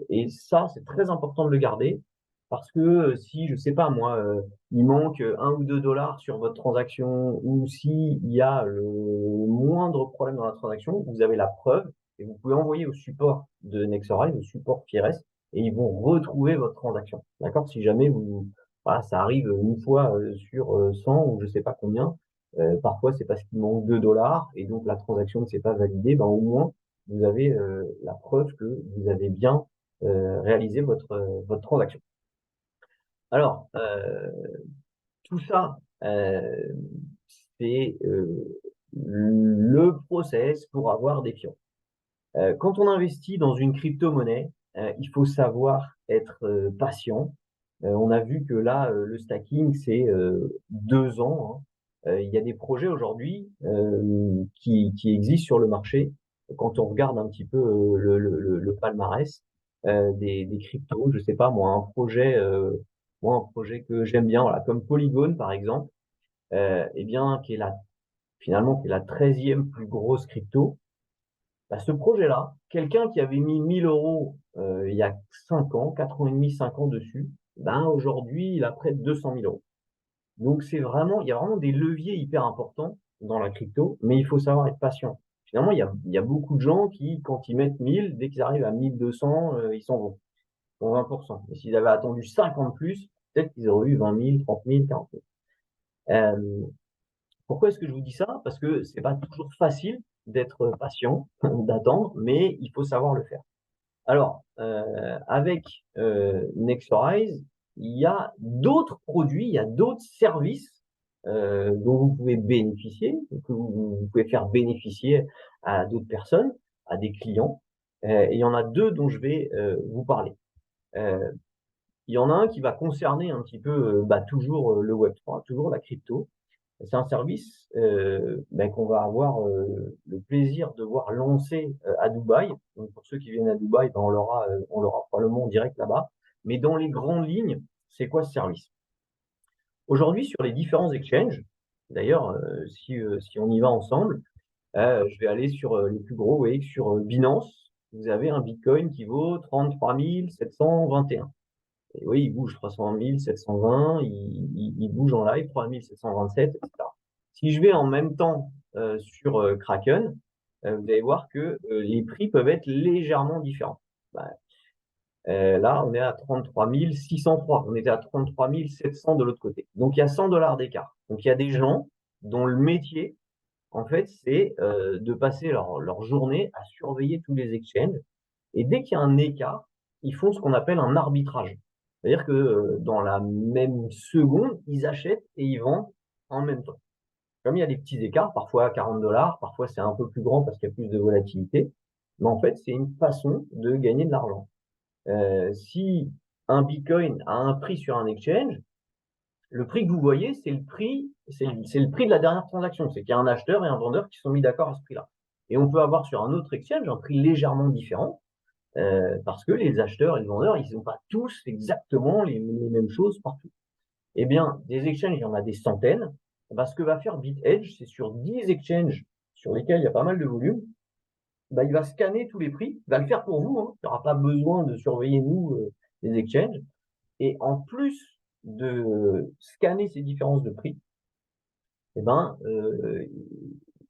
Speaker 1: et ça, c'est très important de le garder parce que si, je sais pas moi, il manque 1 ou 2 dollars sur votre transaction ou s'il y a le moindre problème dans la transaction, vous avez la preuve et vous pouvez envoyer au support de Nexorize, au support Fieres, et ils vont retrouver votre transaction. D'accord? Si jamais voilà, ça arrive une fois sur 100 ou je sais pas combien, parfois c'est parce qu'il manque 2 dollars et donc la transaction ne s'est pas validée, ben au moins vous avez la preuve que vous avez bien réaliser votre transaction. Alors, tout ça, c'est le process pour avoir des pions. Quand on investit dans une crypto-monnaie, il faut savoir être patient. On a vu que là, le stacking, c'est 2 ans. Hein. Il y a des projets aujourd'hui qui existent sur le marché. Quand on regarde un petit peu le palmarès des cryptos, je sais pas moi, un projet que j'aime bien, voilà, comme Polygon par exemple, eh bien, finalement, qui est la 13e plus grosse crypto. Bah, ce projet-là, quelqu'un qui avait mis 1000 euros il y a 5 ans, 4 ans et demi, 5 ans dessus, ben aujourd'hui, il a près de 200 000 euros. Donc il y a vraiment des leviers hyper importants dans la crypto, mais il faut savoir être patient. Finalement, il y a beaucoup de gens qui, quand ils mettent 1000, dès qu'ils arrivent à 1200, ils s'en vont, pour 20%. Et s'ils avaient attendu 5 ans de plus, peut-être qu'ils auraient eu 20 000, 30 000, 40 000. Pourquoi est-ce que je vous dis ça? Parce que c'est pas toujours facile d'être patient, d'attendre, mais il faut savoir le faire. Alors, avec Nextorize, il y a d'autres produits, il y a d'autres services dont vous pouvez bénéficier, que vous pouvez faire bénéficier à d'autres personnes, à des clients. Et il y en a deux dont je vais vous parler. Il y en a un qui va concerner un petit peu toujours le Web3, toujours la crypto. C'est un service qu'on va avoir le plaisir de voir lancer à Dubaï. Donc pour ceux qui viennent à Dubaï, on l'aura probablement en direct là-bas. Mais dans les grandes lignes, c'est quoi ce service? Aujourd'hui, sur les différents exchanges, d'ailleurs, si on y va ensemble, je vais aller sur les plus gros. Vous voyez que sur Binance, vous avez un Bitcoin qui vaut 33 721. Et oui, il bouge 300 720, il bouge en live 3 727, etc. Si je vais en même temps sur Kraken, vous allez voir que les prix peuvent être légèrement différents. Bah, là, on est à 33 603. On était à 33 700 de l'autre côté. Donc, il y a 100 dollars d'écart. Donc, il y a des gens dont le métier, en fait, c'est de passer leur journée à surveiller tous les exchanges. Et dès qu'il y a un écart, ils font ce qu'on appelle un arbitrage. C'est-à-dire que dans la même seconde, ils achètent et ils vendent en même temps. Comme il y a des petits écarts, parfois à 40 dollars, parfois c'est un peu plus grand parce qu'il y a plus de volatilité, mais en fait, c'est une façon de gagner de l'argent. Si un Bitcoin à un prix sur un exchange, le prix que vous voyez, c'est le prix, c'est le prix de la dernière transaction. C'est qu'il y a un acheteur et un vendeur qui sont mis d'accord à ce prix-là. Et on peut avoir sur un autre exchange un prix légèrement différent, parce que les acheteurs et les vendeurs, ils n'ont pas tous exactement les mêmes choses partout. Eh bien, des exchanges, il y en a des centaines. Bah, ce que va faire BitEdge, c'est sur 10 exchanges sur lesquels il y a pas mal de volume, bah, il va scanner tous les prix, il va le faire pour vous, hein. Il n'y aura pas besoin de surveiller, nous, les exchanges. Et en plus de scanner ces différences de prix, eh ben,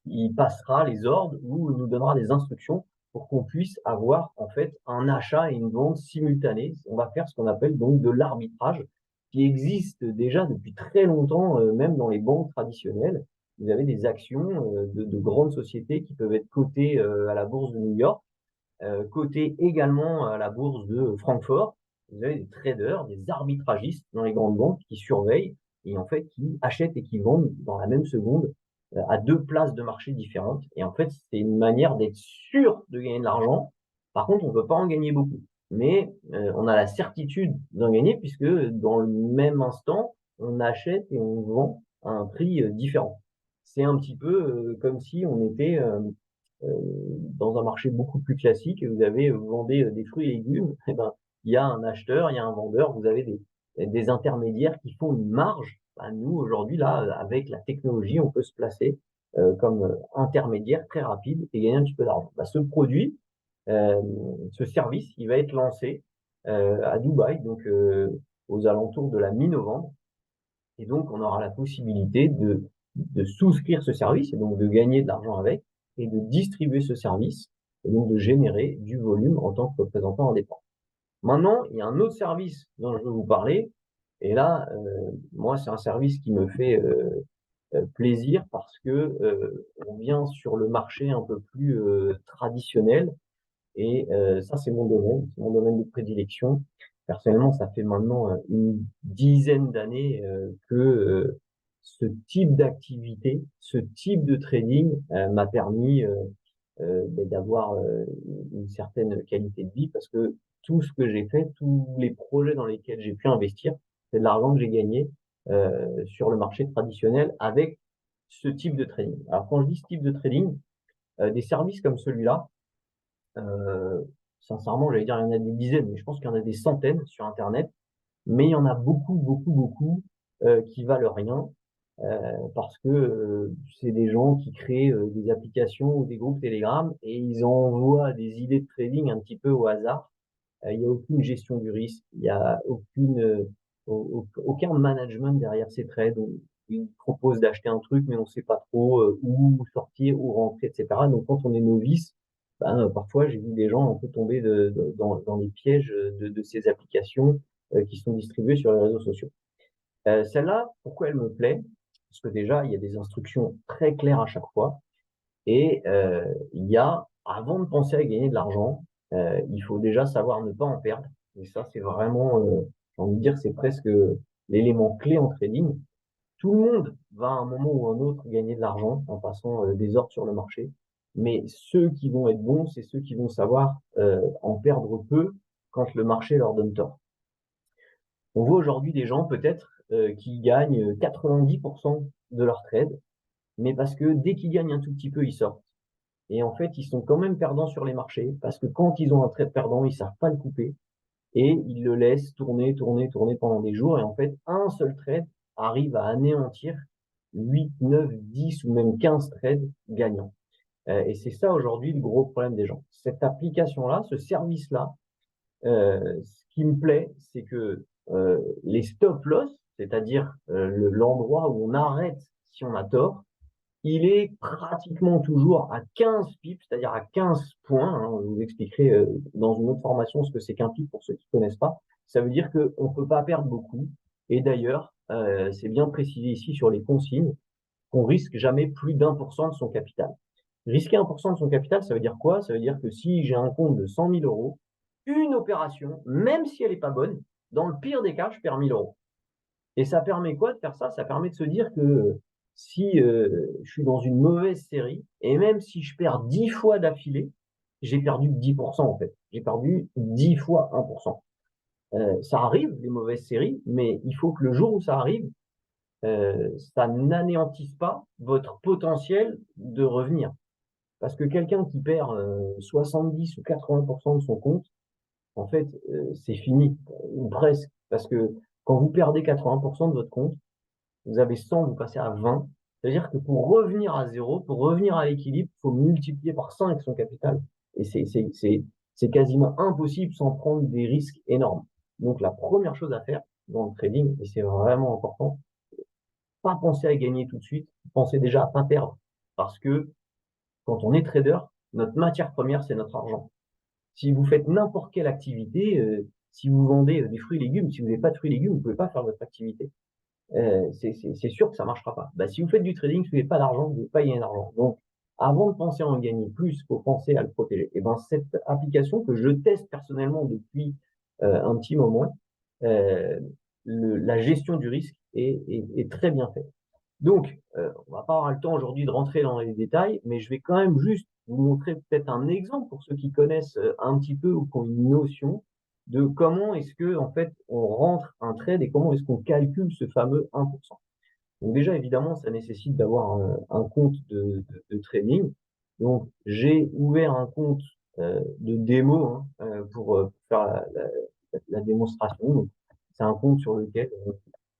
Speaker 1: il passera les ordres ou nous donnera des instructions pour qu'on puisse avoir en fait un achat et une vente simultanée. On va faire ce qu'on appelle donc de l'arbitrage, qui existe déjà depuis très longtemps, même dans les banques traditionnelles. Vous avez des actions de grandes sociétés qui peuvent être cotées à la bourse de New York, cotées également à la bourse de Francfort. Vous avez des traders, des arbitragistes dans les grandes banques qui surveillent et en fait qui achètent et qui vendent dans la même seconde à deux places de marché différentes. Et en fait, c'est une manière d'être sûr de gagner de l'argent. Par contre, on ne peut pas en gagner beaucoup. Mais on a la certitude d'en gagner puisque dans le même instant, on achète et on vend à un prix différent. C'est un petit peu comme si on était dans un marché beaucoup plus classique et vous avez vendez des fruits et légumes. Eh ben, il y a un acheteur, il y a un vendeur, vous avez des intermédiaires qui font une marge. Ben, nous, aujourd'hui, là, avec la technologie, on peut se placer comme intermédiaire très rapide et gagner un petit peu d'argent. Ben, ce produit, euh, ce service, il va être lancé à Dubaï, donc aux alentours de la mi-novembre. Et donc, on aura la possibilité de souscrire ce service et donc de gagner de l'argent avec et de distribuer ce service et donc de générer du volume en tant que représentant indépendant. Maintenant, il y a un autre service dont je veux vous parler. Et là, moi, c'est un service qui me fait plaisir parce que on vient sur le marché un peu plus traditionnel et ça, c'est mon domaine de prédilection. Personnellement, ça fait maintenant une dizaine d'années que ce type d'activité, ce type de trading m'a permis d'avoir une certaine qualité de vie parce que tout ce que j'ai fait, tous les projets dans lesquels j'ai pu investir, c'est de l'argent que j'ai gagné sur le marché traditionnel avec ce type de trading. Alors quand je dis ce type de trading, des services comme celui-là, euh, sincèrement, j'allais dire il y en a des dizaines, mais je pense qu'il y en a des centaines sur Internet. Mais il y en a beaucoup, beaucoup, beaucoup qui valent rien parce que c'est des gens qui créent des applications ou des groupes Telegram et ils envoient des idées de trading un petit peu au hasard. Il n'y a aucune gestion du risque, il n'y a aucun management derrière ces trades. Ils proposent d'acheter un truc, mais on ne sait pas trop où sortir, où rentrer, etc. Donc, quand on est novice, ben, parfois, j'ai vu des gens un peu tomber dans les pièges de ces applications qui sont distribuées sur les réseaux sociaux. Celle-là, pourquoi elle me plaît? Parce que déjà, il y a des instructions très claires à chaque fois. Et il y a, avant de penser à gagner de l'argent, il faut déjà savoir ne pas en perdre. Et ça, c'est vraiment, j'ai envie de dire, c'est presque l'élément clé en trading. Tout le monde va à un moment ou à un autre gagner de l'argent en passant des ordres sur le marché. Mais ceux qui vont être bons, c'est ceux qui vont savoir en perdre peu quand le marché leur donne tort. On voit aujourd'hui des gens peut-être qui gagnent 90% de leur trade, mais parce que dès qu'ils gagnent un tout petit peu, ils sortent. Et en fait, ils sont quand même perdants sur les marchés parce que quand ils ont un trade perdant, ils savent pas le couper et ils le laissent tourner, tourner, tourner pendant des jours. Et en fait, un seul trade arrive à anéantir 8, 9, 10 ou même 15 trades gagnants. Et c'est ça aujourd'hui le gros problème des gens. Cette application-là, ce service-là, ce qui me plaît, c'est que les stop loss, c'est-à-dire l'endroit où on arrête si on a tort, il est pratiquement toujours à 15 pips, c'est-à-dire à 15 points. Hein. Je vous expliquerai dans une autre formation ce que c'est qu'un pip pour ceux qui ne connaissent pas. Ça veut dire qu'on ne peut pas perdre beaucoup. Et d'ailleurs, c'est bien précisé ici sur les consignes qu'on risque jamais plus d'1% de son capital. Risquer 1% de son capital, ça veut dire quoi? Ça veut dire que si j'ai un compte de 100 000 euros, une opération, même si elle n'est pas bonne, dans le pire des cas, je perds 1 000 euros. Et ça permet quoi de faire ça? Ça permet de se dire que si je suis dans une mauvaise série, et même si je perds 10 fois d'affilée, j'ai perdu 10% en fait. J'ai perdu 10 fois 1%. Ça arrive, les mauvaises séries, mais il faut que le jour où ça arrive, ça n'anéantisse pas votre potentiel de revenir. Parce que quelqu'un qui perd 70 ou 80% de son compte, en fait, c'est fini, ou presque. Parce que quand vous perdez 80% de votre compte, vous avez 100, vous passez à 20. C'est-à-dire que pour revenir à zéro, pour revenir à l'équilibre, il faut multiplier par 5 son capital. Et c'est quasiment impossible sans prendre des risques énormes. Donc la première chose à faire dans le trading, et c'est vraiment important, pas penser à gagner tout de suite, penser déjà à pas perdre. Parce que quand on est trader, notre matière première, c'est notre argent. Si vous faites n'importe quelle activité, si vous vendez des fruits et légumes, si vous n'avez pas de fruits et légumes, vous ne pouvez pas faire votre activité. C'est sûr que ça ne marchera pas. Bah, si vous faites du trading, si vous n'avez pas d'argent, vous ne pouvez pas gagner d'argent. Donc, avant de penser à en gagner plus, il faut penser à le protéger. Et ben, cette application que je teste personnellement depuis un petit moment, euh, la gestion du risque est très bien faite. Donc, on va pas avoir le temps aujourd'hui de rentrer dans les détails, mais je vais quand même juste vous montrer peut-être un exemple pour ceux qui connaissent un petit peu ou qui ont une notion de comment est-ce que en fait on rentre un trade et comment est-ce qu'on calcule ce fameux 1%. Donc déjà, évidemment, ça nécessite d'avoir un compte de trading. Donc, j'ai ouvert un compte de démo pour faire la démonstration. Donc, c'est un compte sur lequel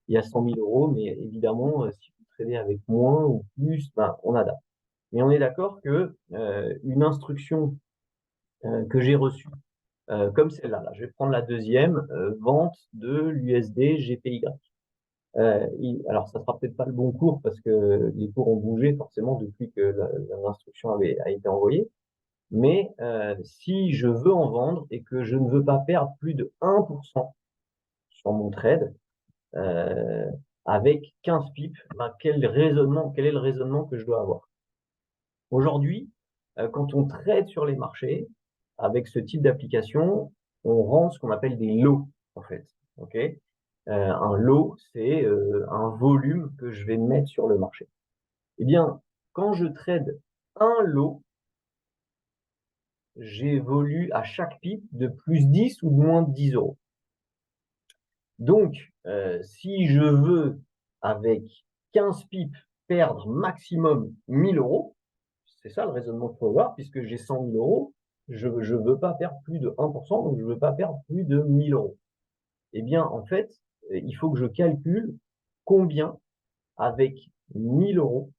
Speaker 1: il y a 100 000 euros, mais évidemment, si vous tradez avec moins ou plus, ben, on adapte. Mais on est d'accord que une instruction que j'ai reçue, comme celle-là, là, je vais prendre la deuxième, vente de l'USD GPY. Alors, ça sera peut-être pas le bon cours parce que les cours ont bougé forcément depuis que l'instruction a été envoyée. Mais si je veux en vendre et que je ne veux pas perdre plus de 1% sur mon trade, euh, avec 15 pips, ben, quel est le raisonnement que je dois avoir? Aujourd'hui, quand on trade sur les marchés, avec ce type d'application, on rend ce qu'on appelle des lots, en fait. Ok. Un lot, c'est un volume que je vais mettre sur le marché. Eh bien, quand je trade un lot, j'évolue à chaque pip de plus 10 ou de moins de 10 euros. Donc, si je veux, avec 15 pips, perdre maximum 1000 euros, c'est ça le raisonnement qu'il faut avoir, puisque j'ai 100 000 euros, je ne veux pas perdre plus de 1%, donc je ne veux pas perdre plus de 1000 euros. Eh bien, en fait, il faut que je calcule combien, avec 1000 euros,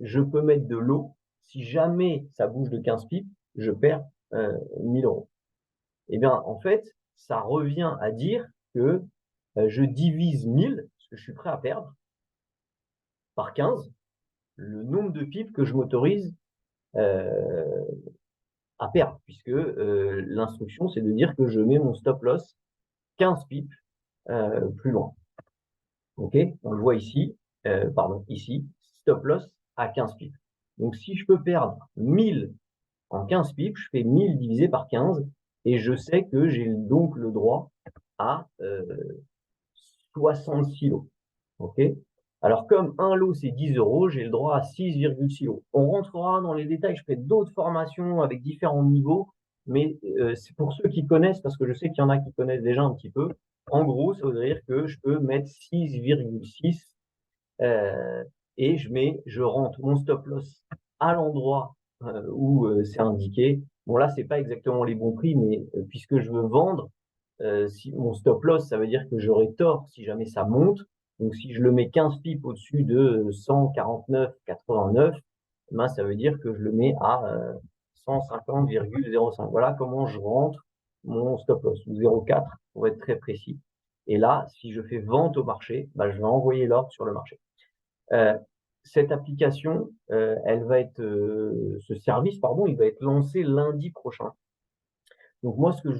Speaker 1: je peux mettre de l'eau. Si jamais ça bouge de 15 pips, je perds 1000 euros. Eh bien, en fait, ça revient à dire que je divise 1000, ce que je suis prêt à perdre, par 15, le nombre de pips que je m'autorise euh, à perdre, puisque l'instruction, c'est de dire que je mets mon stop loss 15 pips plus loin. OK? On le voit ici, pardon, ici, stop loss à 15 pips. Donc, si je peux perdre 1000 en 15 pips, je fais 1000 divisé par 15 et je sais que j'ai donc le droit à 66 lots. OK? Alors, comme un lot, c'est 10 euros, j'ai le droit à 6,6 lots. On rentrera dans les détails, je fais d'autres formations avec différents niveaux, mais c'est pour ceux qui connaissent, parce que je sais qu'il y en a qui connaissent déjà un petit peu. En gros, ça veut dire que je peux mettre 6,6 euh, et je rentre mon stop loss à l'endroit où c'est indiqué. Bon, là, c'est pas exactement les bons prix, mais puisque je veux vendre, si mon stop loss, ça veut dire que j'aurai tort si jamais ça monte. Donc, si je le mets 15 pips au-dessus de 149,89, ben, ça veut dire que je le mets à 150,05. Voilà comment je rentre mon stop loss, ou 0,4 pour être très précis. Et là, si je fais vente au marché, ben, je vais envoyer l'ordre sur le marché. Euh, cette application, ce service, pardon, il va être lancé lundi prochain. Donc moi, ce que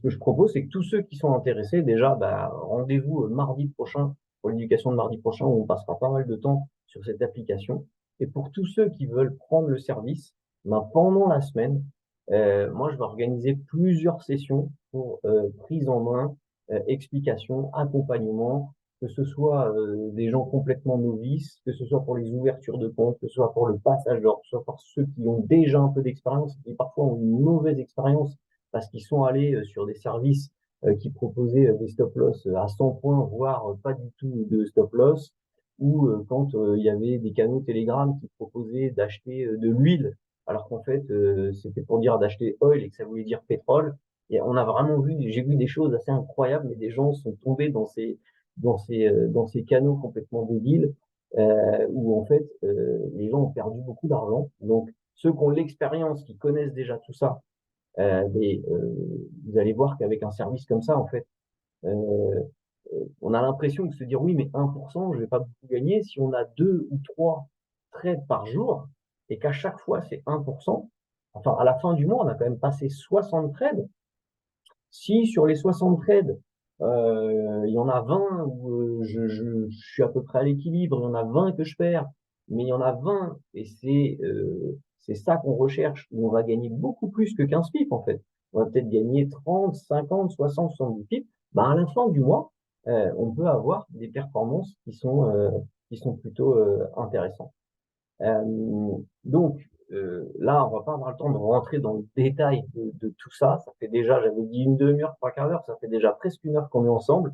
Speaker 1: je propose, c'est que tous ceux qui sont intéressés, déjà, bah, rendez-vous mardi prochain pour l'éducation de mardi prochain où on passera pas mal de temps sur cette application. Et pour tous ceux qui veulent prendre le service, ben, pendant la semaine, moi, je vais organiser plusieurs sessions pour prise en main, explication, accompagnement, que ce soit des gens complètement novices, que ce soit pour les ouvertures de compte, que ce soit pour le passage d'ordre, que ce soit pour ceux qui ont déjà un peu d'expérience et qui parfois ont une mauvaise expérience parce qu'ils sont allés sur des services qui proposaient des stop loss à 100 points, voire pas du tout de stop loss, ou quand il y avait des canaux Telegram qui proposaient d'acheter de l'huile, alors qu'en fait c'était pour dire d'acheter oil et que ça voulait dire pétrole. Et on a vraiment vu, j'ai vu des choses assez incroyables, mais des gens sont tombés dans ces canaux complètement débiles, où en fait les gens ont perdu beaucoup d'argent. Donc ceux qui ont l'expérience, qui connaissent déjà tout ça, vous allez voir qu'avec un service comme ça, en fait, euh, on a l'impression de se dire oui, mais 1%, je vais pas beaucoup gagner. Si on a deux ou trois trades par jour et qu'à chaque fois c'est 1%, enfin à la fin du mois, on a quand même passé 60 trades. Si sur les 60 trades, il y en a 20 où je suis à peu près à l'équilibre, il y en a 20 que je perds, mais il y en a 20 et c'est ça qu'on recherche, où on va gagner beaucoup plus que 15 pips en fait. On va peut-être gagner 30, 50, 60, 70 pips. Ben, à la fin du mois, on peut avoir des performances qui sont plutôt intéressantes. Donc là, on va pas avoir le temps de rentrer dans le détail de tout ça. Ça fait déjà, j'avais dit une demi-heure, trois quarts d'heure, ça fait déjà presque une heure qu'on est ensemble.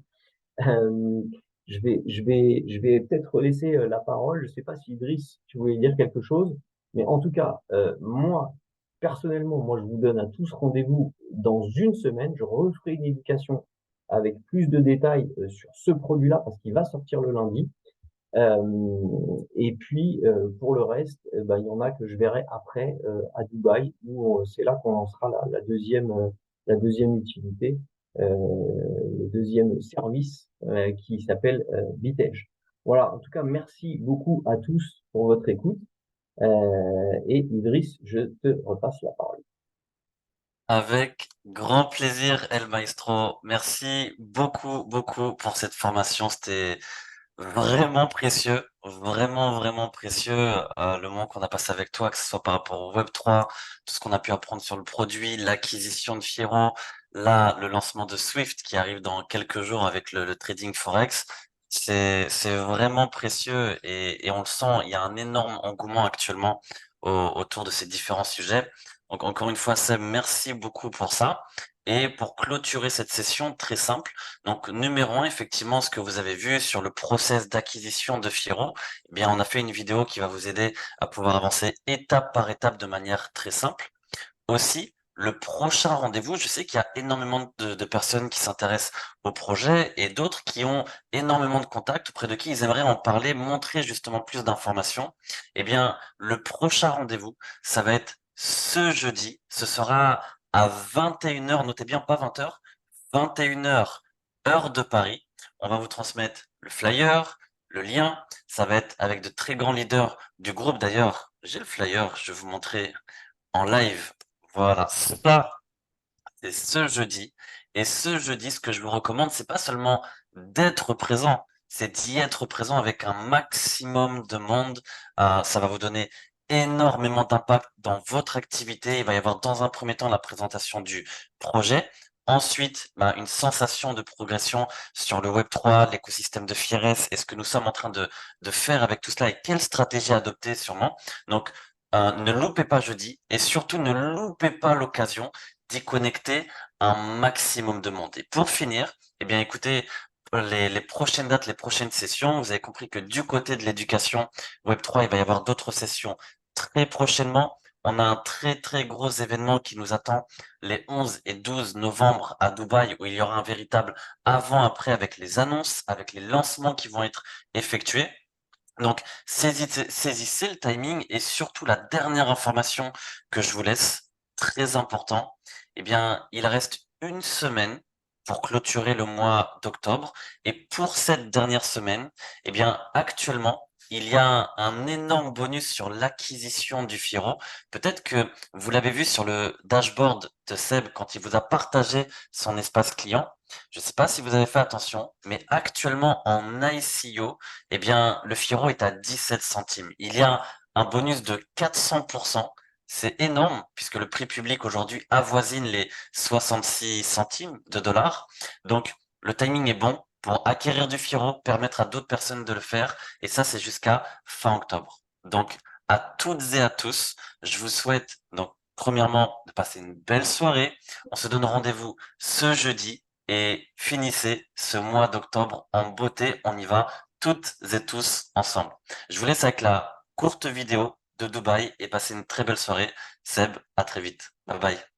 Speaker 1: Euh, je vais peut-être laisser la parole. Je sais pas si Idriss, tu voulais dire quelque chose, mais en tout cas, moi, personnellement, moi, je vous donne à tous rendez-vous dans une semaine. Je referai une éducation avec plus de détails sur ce produit-là parce qu'il va sortir le lundi. Et puis, pour le reste, ben, il y en a que je verrai après à Dubaï, où c'est là qu'on lancera la deuxième utilité, le deuxième service qui s'appelle Bitege. Voilà, en tout cas, merci beaucoup à tous pour votre écoute. Et Idriss, je te repasse la parole.
Speaker 2: Avec grand plaisir, El Maestro. Merci beaucoup, beaucoup pour cette formation. C'était vraiment précieux, vraiment, vraiment précieux, le moment qu'on a passé avec toi, que ce soit par rapport au Web3, tout ce qu'on a pu apprendre sur le produit, l'acquisition de Fiero, là, le lancement de Swift qui arrive dans quelques jours avec le trading Forex. C'est vraiment précieux et on le sent, il y a un énorme engouement actuellement autour de ces différents sujets. Donc, encore une fois, Seb, merci beaucoup pour ça. Et pour clôturer cette session, très simple. Donc, numéro un, effectivement, ce que vous avez vu sur le process d'acquisition de Fiero, eh bien, on a fait une vidéo qui va vous aider à pouvoir avancer étape par étape de manière très simple. Aussi, le prochain rendez-vous, je sais qu'il y a énormément de personnes qui s'intéressent au projet et d'autres qui ont énormément de contacts auprès de qui ils aimeraient en parler, montrer justement plus d'informations. Eh bien, le prochain rendez-vous, ça va être ce jeudi. Ce sera à 21 heures. Notez bien, pas 20 heures, 21 heures, heure de Paris. On va vous transmettre le flyer, le lien. Ça va être avec de très grands leaders du groupe. D'ailleurs, j'ai le flyer, je vais vous montrer en live. Voilà, ça, c'est ce jeudi. Et ce jeudi, ce que je vous recommande, c'est pas seulement d'être présent, c'est d'y être présent avec un maximum de monde. Ça va vous donner énormément d'impact dans votre activité. Il va y avoir dans un premier temps la présentation du projet. Ensuite, une sensation de progression sur le Web3, l'écosystème de Fieres et ce que nous sommes en train de faire avec tout cela et quelle stratégie adopter sûrement. Donc, ne loupez pas jeudi et surtout ne loupez pas l'occasion d'y connecter un maximum de monde. Et pour finir, eh bien écoutez, les prochaines dates, les prochaines sessions, vous avez compris que du côté de l'éducation Web3, il va y avoir d'autres sessions très prochainement. On a un très très gros événement qui nous attend les 11 et 12 novembre à Dubaï où il y aura un véritable avant-après avec les annonces, avec les lancements qui vont être effectués. Donc, saisissez le timing et surtout la dernière information que je vous laisse, très important. Eh bien, il reste une semaine pour clôturer le mois d'octobre. Et pour cette dernière semaine, eh bien, actuellement, il y a un énorme bonus sur l'acquisition du Firo. Peut-être que vous l'avez vu sur le dashboard de Seb quand il vous a partagé son espace client. Je ne sais pas si vous avez fait attention, mais actuellement en ICO, eh bien, le Firo est à 17 centimes. Il y a un bonus de 400%. C'est énorme puisque le prix public aujourd'hui avoisine les 66 centimes de dollars. Donc, le timing est bon pour acquérir du Firo, permettre à d'autres personnes de le faire. Et ça, c'est jusqu'à fin octobre. Donc, à toutes et à tous, je vous souhaite donc premièrement de passer une belle soirée. On se donne rendez-vous ce jeudi et finissez ce mois d'octobre en beauté. On y va toutes et tous ensemble. Je vous laisse avec la courte vidéo de Dubaï et passez une très belle soirée. Seb, à très vite. Bye bye.